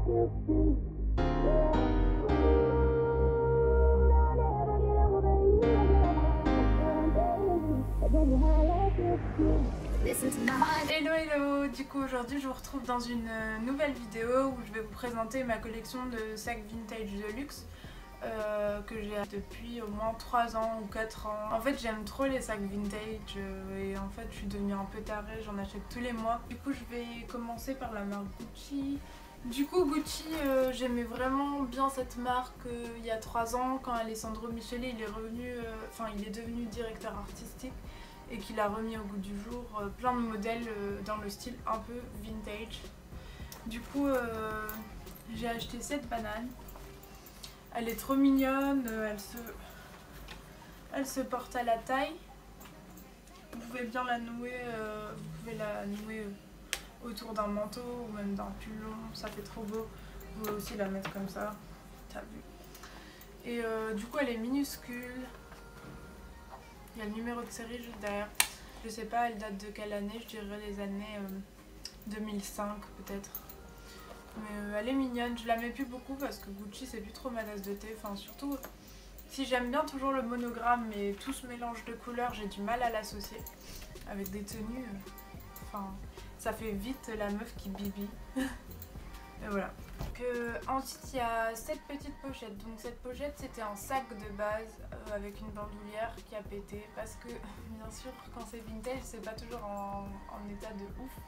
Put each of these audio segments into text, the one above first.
Hello hello, du coup aujourd'hui je vous retrouve dans une nouvelle vidéo où je vais vous présenter ma collection de sacs vintage de luxe que j'ai depuis au moins 3 ans ou 4 ans. En fait j'aime trop les sacs vintage et en fait je suis devenue un peu tarée, j'en achète tous les mois. Du coup je vais commencer par la marque Gucci. Du coup Gucci, j'aimais vraiment bien cette marque il y a 3 ans quand Alessandro Michele il est revenu, il est devenu directeur artistique et qu'il a remis au goût du jour plein de modèles dans le style un peu vintage. Du coup j'ai acheté cette banane. Elle est trop mignonne, elle se porte à la taille. Vous pouvez bien la nouer, vous pouvez la nouer autour d'un manteau ou même d'un pull long, ça fait trop beau. Vous pouvez aussi la mettre comme ça, t'as vu. Et du coup elle est minuscule. Il y a le numéro de série juste derrière. Je sais pas, elle date de quelle année, je dirais les années 2005 peut-être. Mais elle est mignonne, je la mets plus beaucoup parce que Gucci c'est plus trop ma tasse de thé. Enfin surtout, si j'aime bien toujours le monogramme mais tout ce mélange de couleurs, j'ai du mal à l'associer. Avec des tenues, ça fait vite la meuf qui bibi. Et voilà. Ensuite il y a cette petite pochette. Donc cette pochette c'était un sac de base avec une bandoulière qui a pété parce que bien sûr quand c'est vintage c'est pas toujours en état de ouf.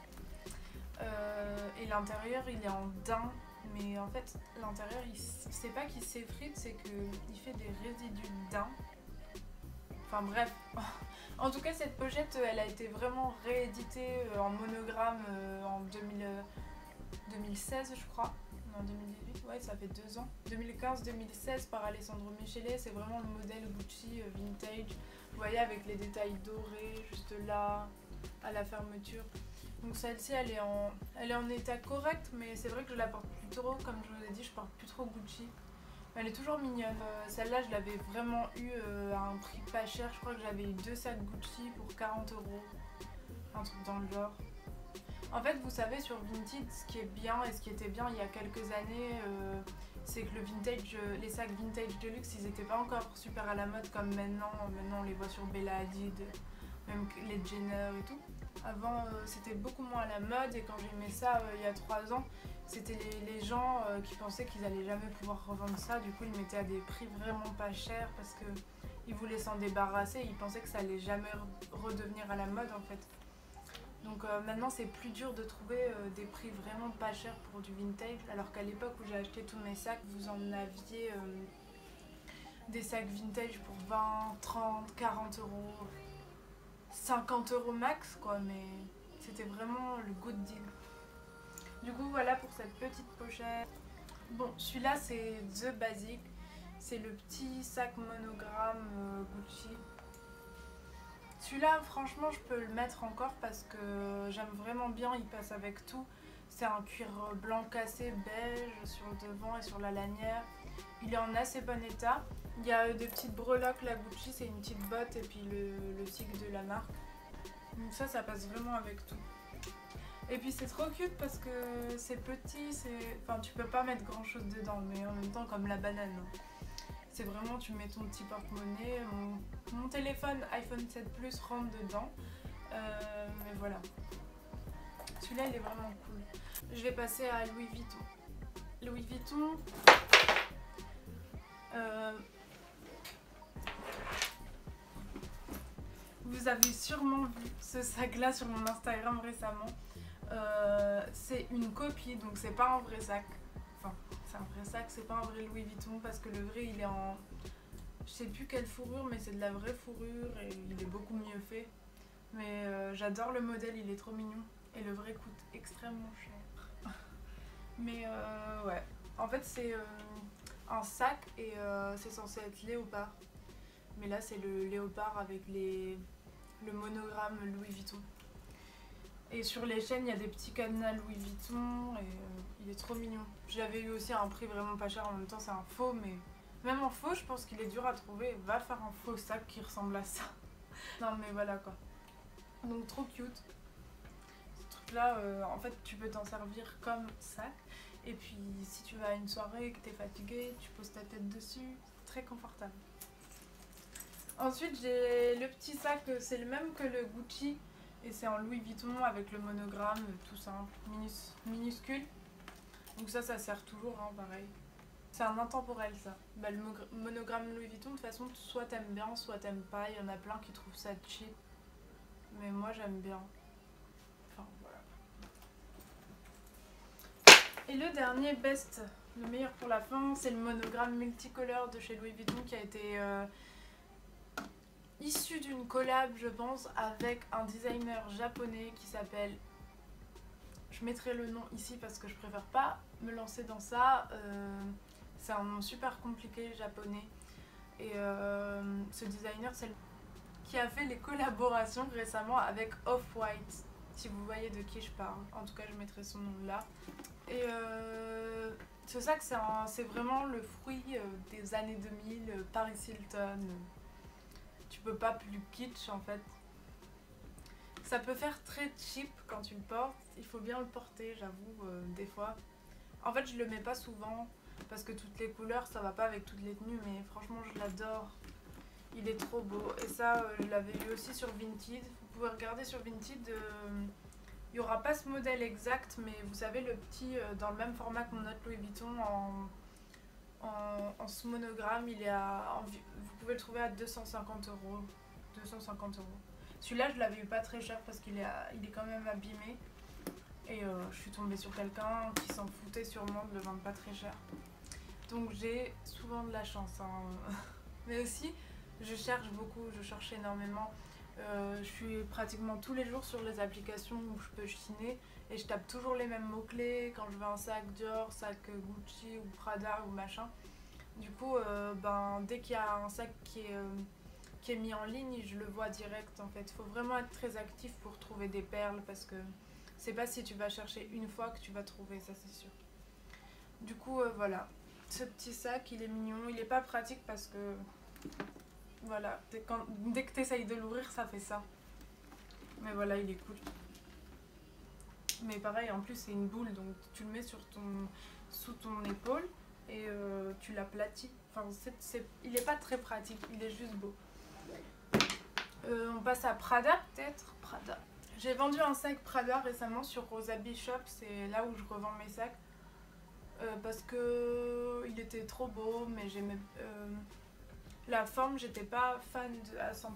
Et l'intérieur il est en daim, mais en fait l'intérieur c'est pas qu'il s'effrite, c'est qu'il fait des résidus de daim. Enfin bref. En tout cas cette pochette elle a été vraiment rééditée en monogramme en 2016 je crois. En 2018, ouais ça fait 2 ans. 2015-2016 par Alessandro Michele, c'est vraiment le modèle Gucci vintage. Vous voyez avec les détails dorés juste là, à la fermeture. Donc celle-ci elle est en état correct, mais c'est vrai que je la porte plus trop, comme je vous ai dit, je porte plus trop Gucci. Mais elle est toujours mignonne. Celle-là je l'avais vraiment eu à un prix pas cher, je crois que j'avais eu 2 sacs Gucci pour 40 €, un truc dans le genre. En fait, vous savez, sur Vinted, ce qui est bien et ce qui était bien il y a quelques années, c'est que les sacs vintage de luxe, ils n'étaient pas encore super à la mode comme maintenant. Maintenant, on les voit sur Bella Hadid, même les Jenner et tout. Avant, c'était beaucoup moins à la mode et quand j'aimais ça il y a 3 ans, c'était les gens qui pensaient qu'ils allaient jamais pouvoir revendre ça. Du coup, ils mettaient à des prix vraiment pas chers parce qu'ils voulaient s'en débarrasser. Ils pensaient que ça allait jamais redevenir à la mode en fait. Donc maintenant c'est plus dur de trouver des prix vraiment pas chers pour du vintage, alors qu'à l'époque où j'ai acheté tous mes sacs, vous en aviez des sacs vintage pour 20, 30, 40 €, 50 € max quoi, mais c'était vraiment le good deal. Du coup voilà pour cette petite pochette. Bon, celui-là c'est The Basic, c'est le petit sac monogramme Gucci. Celui-là, franchement, je peux le mettre encore parce que j'aime vraiment bien, il passe avec tout. C'est un cuir blanc cassé beige sur le devant et sur la lanière. Il est en assez bon état. Il y a des petites breloques, la Gucci, c'est une petite botte et puis le sigle de la marque. Donc ça passe vraiment avec tout. Et puis c'est trop cute parce que c'est petit, tu peux pas mettre grand chose dedans, mais en même temps comme la banane. C'est vraiment, tu mets ton petit porte-monnaie, mon téléphone iPhone 7 Plus rentre dedans, mais voilà. Celui-là il est vraiment cool. Je vais passer à Louis Vuitton. Louis Vuitton, vous avez sûrement vu ce sac-là sur mon Instagram récemment. C'est une copie, donc c'est pas un vrai sac. Enfin, c'est un vrai sac, c'est pas un vrai Louis Vuitton parce que le vrai il est en... Je sais plus quelle fourrure, mais c'est de la vraie fourrure et il est beaucoup mieux fait. Mais j'adore le modèle, il est trop mignon. Et le vrai coûte extrêmement cher. Mais ouais, en fait c'est un sac et c'est censé être léopard. Mais là c'est le léopard avec le monogramme Louis Vuitton. Et sur les chaînes, il y a des petits cadenas Louis Vuitton et il est trop mignon. Je l'avais eu aussi à un prix vraiment pas cher, en même temps c'est un faux, mais même en faux, je pense qu'il est dur à trouver. Va faire un faux sac qui ressemble à ça. Non mais voilà quoi. Donc trop cute. Ce truc là, en fait tu peux t'en servir comme sac. Et puis si tu vas à une soirée et que t'es fatigué, tu poses ta tête dessus, c'est très confortable. Ensuite j'ai le petit sac, c'est le même que le Gucci et c'est en Louis Vuitton avec le monogramme tout simple, minuscule. Donc ça sert toujours, hein, pareil. C'est un intemporel ça. Bah, le monogramme Louis Vuitton de toute façon soit t'aimes bien soit t'aimes pas, il y en a plein qui trouvent ça cheap. Mais moi j'aime bien. Enfin voilà. Et le dernier best, le meilleur pour la fin, c'est le monogramme multicolore de chez Louis Vuitton qui a été issu d'une collab je pense avec un designer japonais qui s'appelle... Je mettrai le nom ici parce que je préfère pas me lancer dans ça. C'est un nom super compliqué japonais. Et ce designer c'est le qui a fait les collaborations récemment avec Off-White. Si vous voyez de qui je parle. En tout cas je mettrai son nom là. Et ce sac c'est vraiment le fruit des années 2000, Paris Hilton. Tu peux pas plus kitsch en fait. Ça peut faire très cheap quand tu le portes, il faut bien le porter j'avoue des fois. En fait je le mets pas souvent parce que toutes les couleurs ça va pas avec toutes les tenues mais franchement je l'adore. Il est trop beau et ça je l'avais eu aussi sur Vinted. Vous pouvez regarder sur Vinted, il n'y aura pas ce modèle exact mais vous savez le petit dans le même format que mon autre Louis Vuitton en ce monogramme, vous pouvez le trouver à 250 euros. 250 euros. Celui-là, je l'avais eu pas très cher parce qu'il est quand même abîmé. Et je suis tombée sur quelqu'un qui s'en foutait sûrement de le vendre pas très cher. Donc j'ai souvent de la chance. Hein. Mais aussi, je cherche beaucoup, je cherche énormément. Je suis pratiquement tous les jours sur les applications où je peux chiner. Et je tape toujours les mêmes mots-clés quand je veux un sac Dior, sac Gucci ou Prada ou machin. Du coup, dès qu'il y a un sac qui est mis en ligne, je le vois direct en fait. Il faut vraiment être très actif pour trouver des perles parce que c'est pas si tu vas chercher une fois que tu vas trouver, ça c'est sûr. Du coup, voilà. Ce petit sac, il est mignon. Il est pas pratique parce que, voilà, dès que tu essayes de l'ouvrir, ça fait ça. Mais voilà, il est cool. Mais pareil, en plus c'est une boule, donc tu le mets sous ton épaule et tu l'aplatis. Enfin, il est pas très pratique, il est juste beau. On passe à Prada peut-être. Prada. J'ai vendu un sac Prada récemment sur Rosa Bishop, c'est là où je revends mes sacs. Parce que il était trop beau, mais j'aimais la forme, j'étais pas fan à 100%.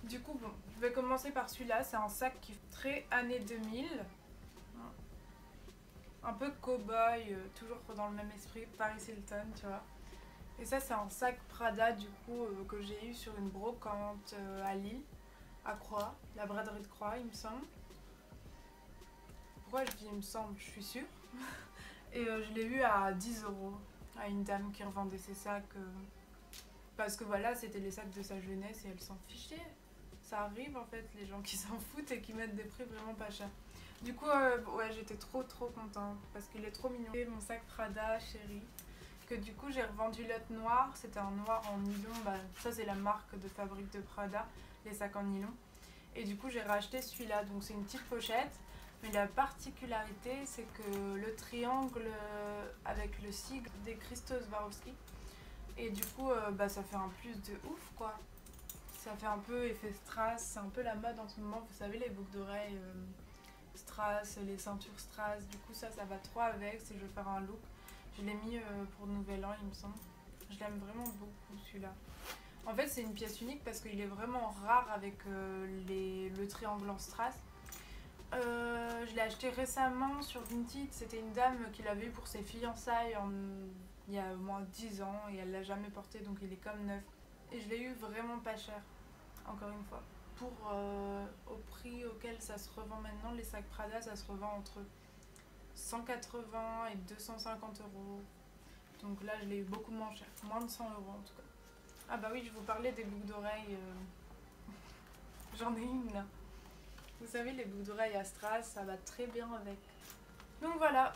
Du coup, bon, je vais commencer par celui-là. C'est un sac qui est très années 2000. Un peu cow-boy, toujours dans le même esprit, Paris Hilton, tu vois. Et ça, c'est un sac Prada, du coup, que j'ai eu sur une brocante à Lille, à Croix, la braderie de Croix, il me semble. Pourquoi je dis il me semble, je suis sûre. Et je l'ai eu à 10 euros à une dame qui revendait ses sacs. Parce que voilà, c'était les sacs de sa jeunesse et elle s'en fichait. Ça arrive en fait, les gens qui s'en foutent et qui mettent des prix vraiment pas chers. Du coup, ouais, j'étais trop contente parce qu'il est trop mignon. Et mon sac Prada chéri, que du coup j'ai revendu l'autre noir, c'était un noir en nylon. Ça c'est la marque de fabrique de Prada, les sacs en nylon. Et du coup j'ai racheté celui-là, donc c'est une petite pochette. Mais la particularité c'est que le triangle avec le sigle des Christos Swarovski. Et du coup ça fait un plus de ouf quoi. Ça fait un peu effet strass, c'est un peu la mode en ce moment, vous savez les boucles d'oreilles strass, les ceintures strass, du coup ça va trop avec si je veux faire un look. Je l'ai mis pour Nouvel An il me semble. Je l'aime vraiment beaucoup celui-là. En fait c'est une pièce unique parce qu'il est vraiment rare avec le triangle en strass. Je l'ai acheté récemment sur Vinted, c'était une dame qui l'avait eu pour ses fiançailles il y a au moins 10 ans et elle l'a jamais porté donc il est comme neuf. Et je l'ai eu vraiment pas cher, encore une fois. Pour au prix auquel ça se revend maintenant, les sacs Prada ça se revend entre 180 et 250 euros. Donc là je l'ai eu beaucoup moins cher, moins de 100 euros en tout cas. Ah bah oui, je vous parlais des boucles d'oreilles, j'en ai une là. Vous savez les boucles d'oreilles à strass, ça va très bien avec. Donc voilà.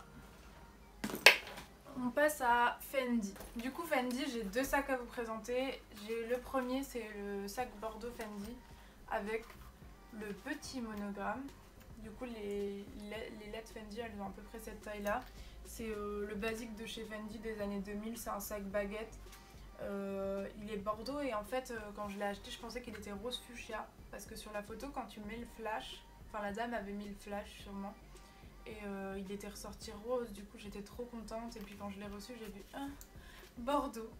On passe à Fendi. Du coup Fendi, j'ai deux sacs à vous présenter. Le premier c'est le sac Bordeaux Fendi avec le petit monogramme. Du coup les lettres Fendi elles ont à peu près cette taille là. C'est le basique de chez Fendi des années 2000, c'est un sac baguette. Il est bordeaux et en fait quand je l'ai acheté je pensais qu'il était rose fuchsia. Parce que sur la photo quand tu mets le flash, enfin la dame avait mis le flash sûrement. Et il était ressorti rose, du coup j'étais trop contente. Et puis quand je l'ai reçu j'ai vu bordeaux.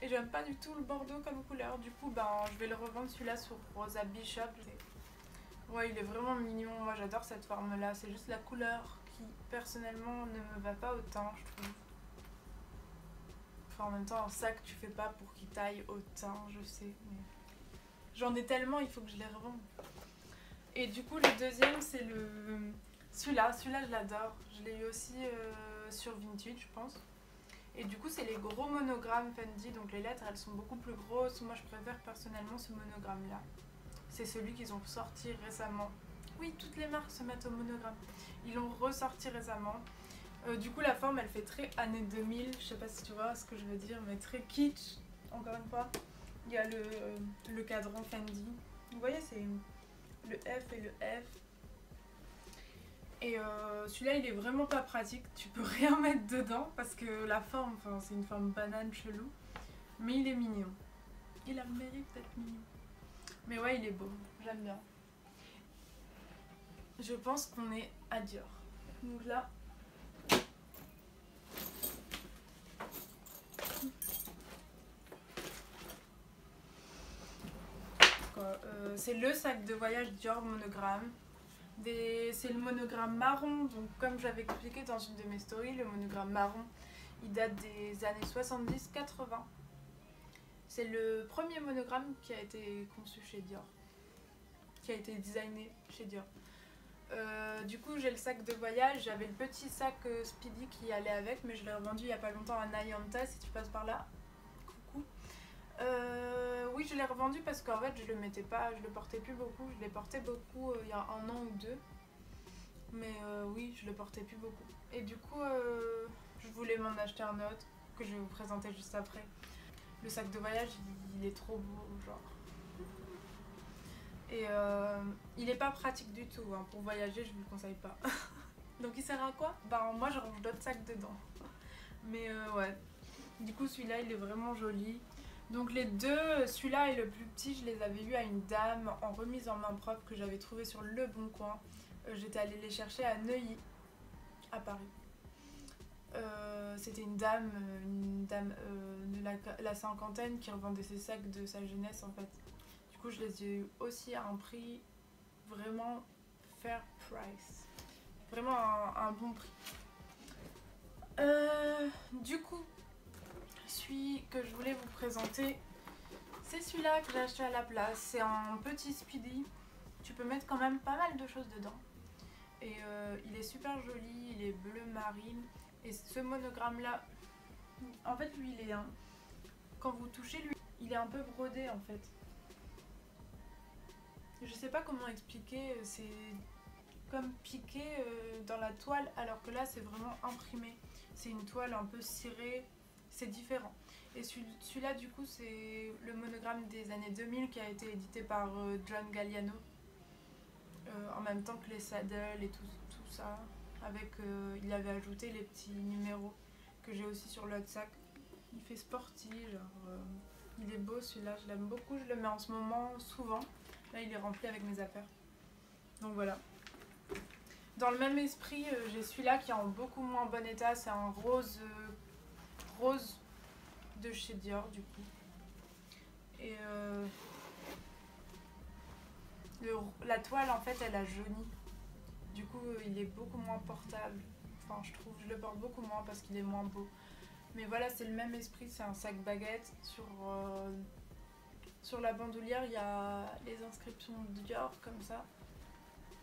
Et j'aime pas du tout le bordeaux comme couleur. Du coup ben je vais le revendre celui-là sur Rosa Bishop. Ouais il est vraiment mignon, moi j'adore cette forme là. C'est juste la couleur qui personnellement ne me va pas au teint je trouve. Enfin en même temps un sac tu fais pas pour qu'il taille au teint je sais. Mais j'en ai tellement il faut que je les revende. Et du coup le deuxième c'est celui-là je l'adore. Je l'ai eu aussi sur Vintage je pense. Et du coup c'est les gros monogrammes Fendi, donc les lettres elles sont beaucoup plus grosses. Moi je préfère personnellement ce monogramme là. C'est celui qu'ils ont sorti récemment. Oui, toutes les marques se mettent au monogramme. Ils l'ont ressorti récemment. Du coup la forme elle fait très années 2000, je sais pas si tu vois ce que je veux dire, mais très kitsch. Encore une fois, il y a le cadran Fendi. Vous voyez c'est le F et le F. Et celui-là il est vraiment pas pratique, tu peux rien mettre dedans parce que la forme, enfin c'est une forme banane chelou, mais il est mignon. Il a le mérite d'être mignon. Mais ouais il est beau, j'aime bien. Je pense qu'on est à Dior. Donc là, c'est le sac de voyage Dior monogramme. C'est le monogramme marron, donc comme j'avais expliqué dans une de mes stories, le monogramme marron il date des années 70-80. C'est le premier monogramme qui a été conçu chez Dior, qui a été designé chez Dior. Du coup j'ai le sac de voyage, j'avais le petit sac Speedy qui allait avec, mais je l'ai revendu il y a pas longtemps à Nayanta si tu passes par là. Coucou. Oui je l'ai revendu parce qu'en fait je le mettais pas, je le portais plus beaucoup, je l'ai porté beaucoup il y a 1 an ou 2. Mais oui je le portais plus beaucoup. Et du coup je voulais m'en acheter un autre que je vais vous présenter juste après. Le sac de voyage il est trop beau genre. Et il est pas pratique du tout hein. Pour voyager je vous le conseille pas. Donc il sert à quoi? Ben moi je range d'autres sacs dedans. Mais ouais. Du coup celui-là il est vraiment joli. Donc les deux, celui-là et le plus petit, je les avais eus à une dame en remise en main propre que j'avais trouvé sur Le Bon Coin. J'étais allée les chercher à Neuilly, à Paris. C'était une dame de la cinquantaine qui revendait ses sacs de sa jeunesse en fait. Du coup je les ai eu aussi à un prix vraiment fair price. Vraiment un bon prix. Du coup, celui que je voulais vous présenter, c'est celui-là que j'ai acheté à la place. C'est un petit Speedy. Tu peux mettre quand même pas mal de choses dedans. Et il est super joli, il est bleu marine. Et ce monogramme là, en fait lui il est quand vous touchez lui, il est un peu brodé en fait. Je sais pas comment expliquer, c'est comme piqué dans la toile alors que là c'est vraiment imprimé. C'est une toile un peu cirée, c'est différent. Et celui-là du coup c'est le monogramme des années 2000 qui a été édité par John Galliano. En même temps que les saddles et tout ça. Avec, il avait ajouté les petits numéros que j'ai aussi sur l'autre sac. Il fait sporty, genre il est beau celui-là, je l'aime beaucoup, je le mets en ce moment souvent. Là il est rempli avec mes affaires. Donc voilà. Dans le même esprit, j'ai celui-là qui est en beaucoup moins bon état, c'est un rose de chez Dior du coup. Et la toile en fait elle a jauni. Du coup il est beaucoup moins portable. Enfin je trouve, je le porte beaucoup moins parce qu'il est moins beau. Mais voilà c'est le même esprit, c'est un sac baguette. Sur la bandoulière il y a les inscriptions Dior comme ça.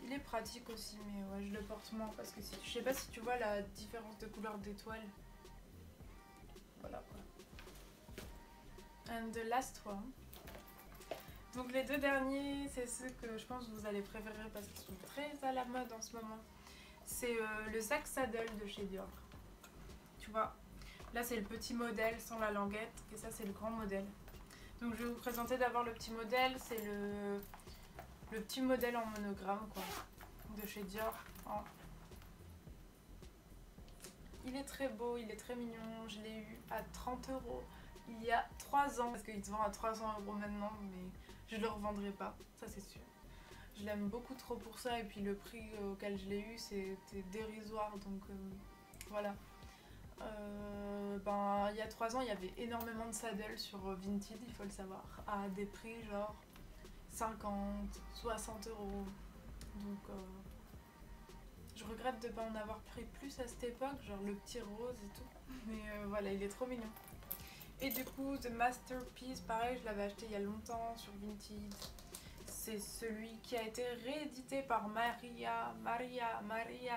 Il est pratique aussi mais ouais je le porte moins parce que je sais pas si tu vois la différence de couleur des toiles. Voilà quoi. And the last one. Donc les deux derniers, c'est ceux que je pense que vous allez préférer parce qu'ils sont très à la mode en ce moment. C'est le sac saddle de chez Dior. Tu vois, là c'est le petit modèle sans la languette et ça c'est le grand modèle. Donc je vais vous présenter d'abord le petit modèle, c'est le petit modèle en monogramme quoi. de chez Dior. Hein. Il est très beau, il est très mignon. Je l'ai eu à 30 € il y a 3 ans. Parce qu'il se vend à 300 € maintenant, mais je le revendrai pas, ça c'est sûr. Je l'aime beaucoup trop pour ça, et puis le prix auquel je l'ai eu, c'était dérisoire, donc voilà. Il y a 3 ans, il y avait énormément de saddles sur Vinted, il faut le savoir, à des prix genre 50, 60 €. Donc je regrette de ne pas en avoir pris plus à cette époque, genre le petit rose et tout. Mais voilà, il est trop mignon. Et du coup, The Masterpiece, pareil, je l'avais acheté il y a longtemps sur Vinted. C'est celui qui a été réédité par Maria,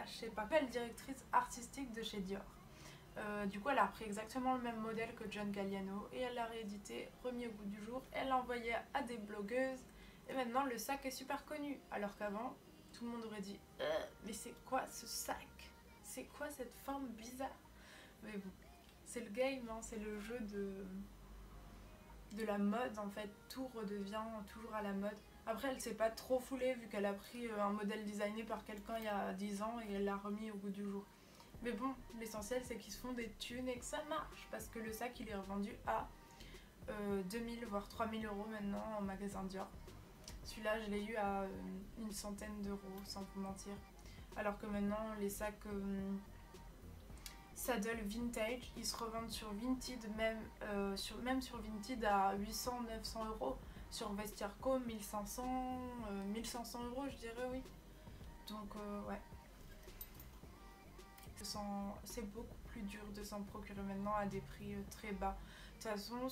je sais pas, belle directrice artistique de chez Dior. Du coup, elle a repris exactement le même modèle que John Galliano et elle l'a réédité, remis au goût du jour. Elle l'a envoyé à des blogueuses et maintenant le sac est super connu. Alors qu'avant, tout le monde aurait dit mais c'est quoi ce sac? C'est quoi cette forme bizarre? Mais bon, c'est le game, hein, c'est le jeu de la mode en fait. Tout redevient toujours à la mode. Après, elle s'est pas trop foulée vu qu'elle a pris un modèle designé par quelqu'un il y a 10 ans et elle l'a remis au goût du jour. Mais bon, l'essentiel c'est qu'ils se font des thunes et que ça marche parce que le sac il est revendu à 2000 voire 3000 € maintenant en magasin Dior. Celui-là je l'ai eu à une centaine d'euros sans vous mentir. Alors que maintenant les sacs saddle vintage ils se revendent sur Vinted, même sur Vinted à 800-900 €. Sur Vestiaire.com 1500, 1500 € je dirais, oui. Donc ouais. C'est beaucoup plus dur de s'en procurer maintenant à des prix très bas. De toute façon,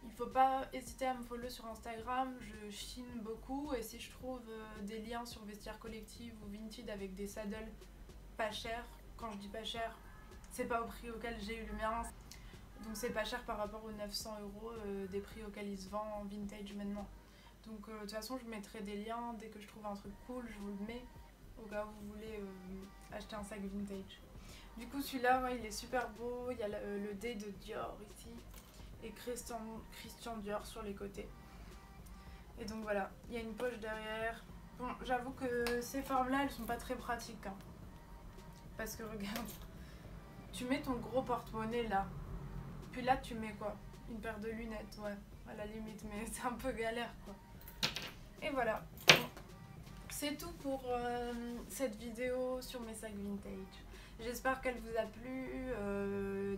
il faut pas hésiter à me follow sur Instagram, je chine beaucoup et si je trouve des liens sur Vestiaire Collective ou Vinted avec des saddles pas chers, quand je dis pas cher, c'est pas au prix auquel j'ai eu le mien, donc c'est pas cher par rapport aux 900 € des prix auxquels ils se vendent en vintage maintenant. Donc de toute façon, je mettrai des liens dès que je trouve un truc cool, je vous le mets au cas où vous voulez acheter un sac vintage. Du coup celui-là, ouais, il est super beau, il y a le D de Dior ici et Christian Dior sur les côtés. Et donc voilà, il y a une poche derrière. Bon, j'avoue que ces formes-là, elles sont pas très pratiques. Hein. Parce que regarde, tu mets ton gros porte-monnaie là, puis là tu mets quoi? Une paire de lunettes, ouais, à la limite, mais c'est un peu galère quoi. Et voilà. C'est tout pour cette vidéo sur mes sacs vintage. J'espère qu'elle vous a plu.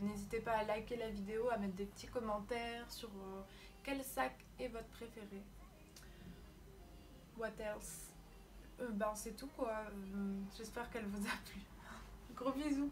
N'hésitez pas à liker la vidéo, à mettre des petits commentaires sur quel sac est votre préféré. What else? C'est tout quoi. J'espère qu'elle vous a plu. Gros bisous.